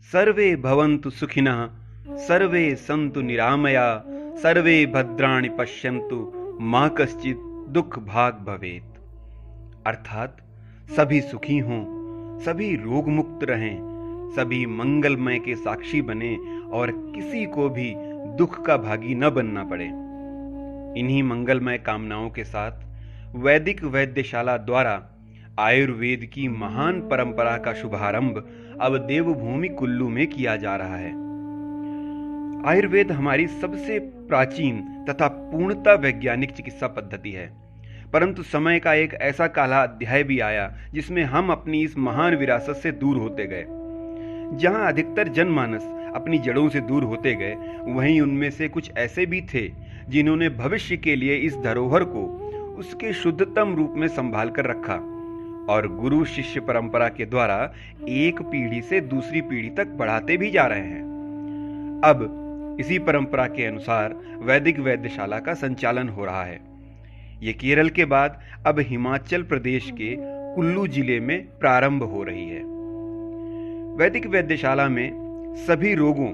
सर्वे भवन्तु सुखिनः, सर्वे सन्तु निरामया, सर्वे भद्राणि पश्यन्तु, माँ कश्चित् दुख भाग भवेत्। अर्थात सभी सुखी हों, सभी रोग मुक्त रहें, सभी मंगलमय के साक्षी बने और किसी को भी दुख का भागी न बनना पड़े। इन्हीं मंगलमय कामनाओं के साथ वैदिक वैद्यशाला द्वारा आयुर्वेद की महान परंपरा का शुभारंभ अब देवभूमि कुल्लू में किया जा रहा है। आयुर्वेद हमारी सबसे प्राचीन तथा पूर्णतः वैज्ञानिक चिकित्सा पद्धति है, परंतु समय का एक ऐसा काला अध्याय भी आया जिसमें हम अपनी इस महान विरासत से दूर होते गए। जहां अधिकतर जनमानस अपनी जड़ों से दूर होते गए, वहीं उनमें से कुछ ऐसे भी थे जिन्होंने भविष्य के लिए इस धरोहर को उसके शुद्धतम रूप में संभाल कर रखा और गुरु शिष्य परंपरा के द्वारा एक पीढ़ी से दूसरी पीढ़ी तक बढ़ाते भी जा रहे हैं। अब इसी परंपरा के अनुसार वैदिक वैद्यशाला का संचालन हो रहा है। ये केरल के बाद अब हिमाचल प्रदेश के कुल्लू जिले में प्रारंभ हो रही है। वैदिक वैद्यशाला में सभी रोगों,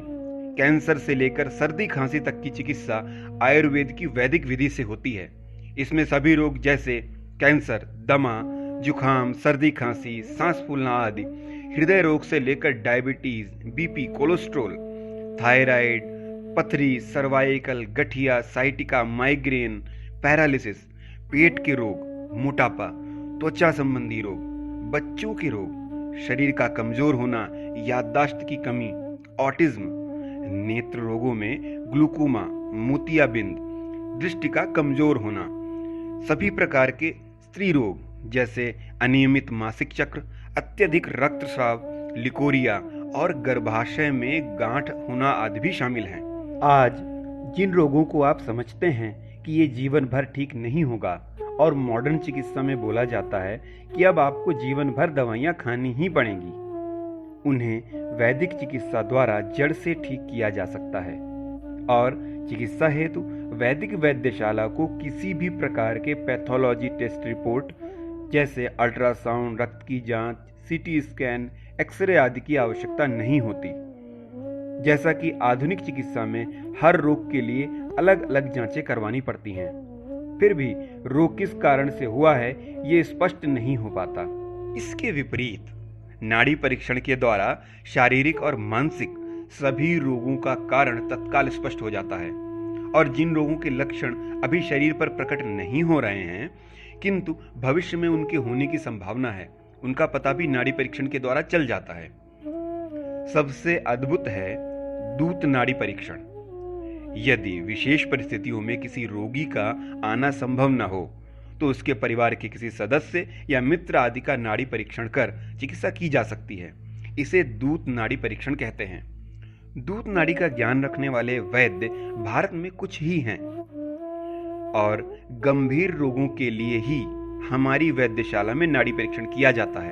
कैंसर से लेकर सर्दी खांसी तक की चिकित्सा आयुर्वेद की वैदिक विधि से होती है। इसमें सभी रोग जैसे कैंसर, दमा, जुखाम, सर्दी खांसी, सांस फूलना आदि, हृदय रोग से लेकर डायबिटीज, बीपी, कोलेस्ट्रॉल, थायराइड, पथरी, सर्वाइकल, गठिया, साइटिका, माइग्रेन, पैरालिसिस, पेट के रोग, मोटापा, त्वचा संबंधी रोग, बच्चों के रोग, शरीर का कमजोर होना, याददाश्त की कमी, ऑटिज्म, नेत्र रोगों में ग्लूकोमा, मोतियाबिंद, दृष्टि का कमजोर होना, सभी प्रकार के स्त्री रोग जैसे अनियमित मासिक चक्र, अत्यधिक रक्तस्राव, लिकोरिया और गर्भाशय में गांठ होना आदि भी शामिल हैं। आज जिन रोगों को आप समझते हैं कि ये जीवन भर ठीक नहीं होगा और मॉडर्न चिकित्सा में बोला जाता है कि अब आपको जीवन भर दवाइयाँ खानी ही पड़ेंगी, उन्हें वैदिक चिकित्सा द्वारा जड़ से ठीक किया जा सकता है। और चिकित्सा हेतु वैदिक वैद्यशाला को किसी भी प्रकार के पैथोलॉजी टेस्ट रिपोर्ट जैसे अल्ट्रासाउंड, रक्त की जांच, सीटी स्कैन, एक्सरे आदि की आवश्यकता नहीं होती। जैसा कि आधुनिक चिकित्सा में हर रोग के लिए अलग अलग जांचें करवानी पड़ती हैं, फिर भी रोग किस कारण से हुआ है ये स्पष्ट नहीं हो पाता। इसके विपरीत नाड़ी परीक्षण के द्वारा शारीरिक और मानसिक सभी रोगों का कारण तत्काल स्पष्ट हो जाता है और जिन रोगों के लक्षण अभी शरीर पर प्रकट नहीं हो रहे हैं किंतु भविष्य में उनके होने की संभावना है, उनका पता भी नाड़ी परीक्षण के द्वारा चल जाता है। सबसे अद्भुत है दूत नाड़ी परीक्षण। यदि विशेष परिस्थितियों में किसी रोगी का आना संभव न हो तो उसके परिवार के किसी सदस्य या मित्र आदि का नाड़ी परीक्षण कर चिकित्सा की जा सकती है। इसे दूत नाड़ी परीक्षण कहते हैं। दूत नाड़ी का ज्ञान रखने वाले वैद्य भारत में कुछ ही हैं और गंभीर रोगों के लिए ही हमारी वैद्यशाला में नाड़ी परीक्षण किया जाता है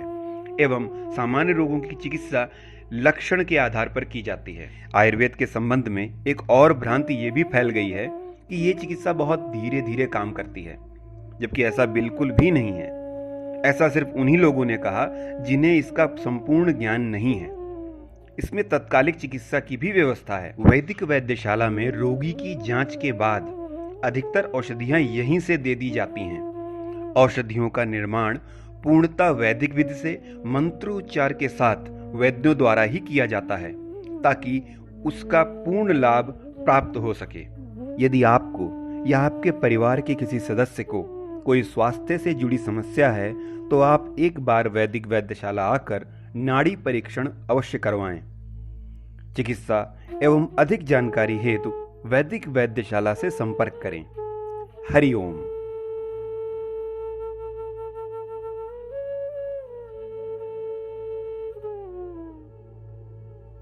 एवं सामान्य रोगों की चिकित्सा लक्षण के आधार पर की जाती है। आयुर्वेद के संबंध में एक और भ्रांति ये भी फैल गई है कि ये चिकित्सा बहुत धीरे धीरे काम करती है, जबकि ऐसा बिल्कुल भी नहीं है। ऐसा सिर्फ उन्हीं लोगों ने कहा जिन्हें इसका संपूर्ण ज्ञान नहीं है। इसमें तत्कालिक चिकित्सा की भी व्यवस्था है। वैदिक वैद्यशाला में रोगी की जांच के बाद अधिकतर औषधियां यहीं से दे दी जाती हैं। औषधियों का निर्माण पूर्णतः वैदिक विधि से मंत्रोच्चार के साथ वैद्यों द्वारा ही किया जाता है ताकि उसका पूर्ण लाभ प्राप्त हो सके। यदि आपको या आपके परिवार के किसी सदस्य को कोई स्वास्थ्य से जुड़ी समस्या है तो आप एक बार वैदिक वैद्यशाला आकर नाड़ी परीक्षण अवश्य करवाएं। चिकित्सा एवं अधिक जानकारी हेतु वैदिक वैद्यशाला से संपर्क करें। हरि ओम।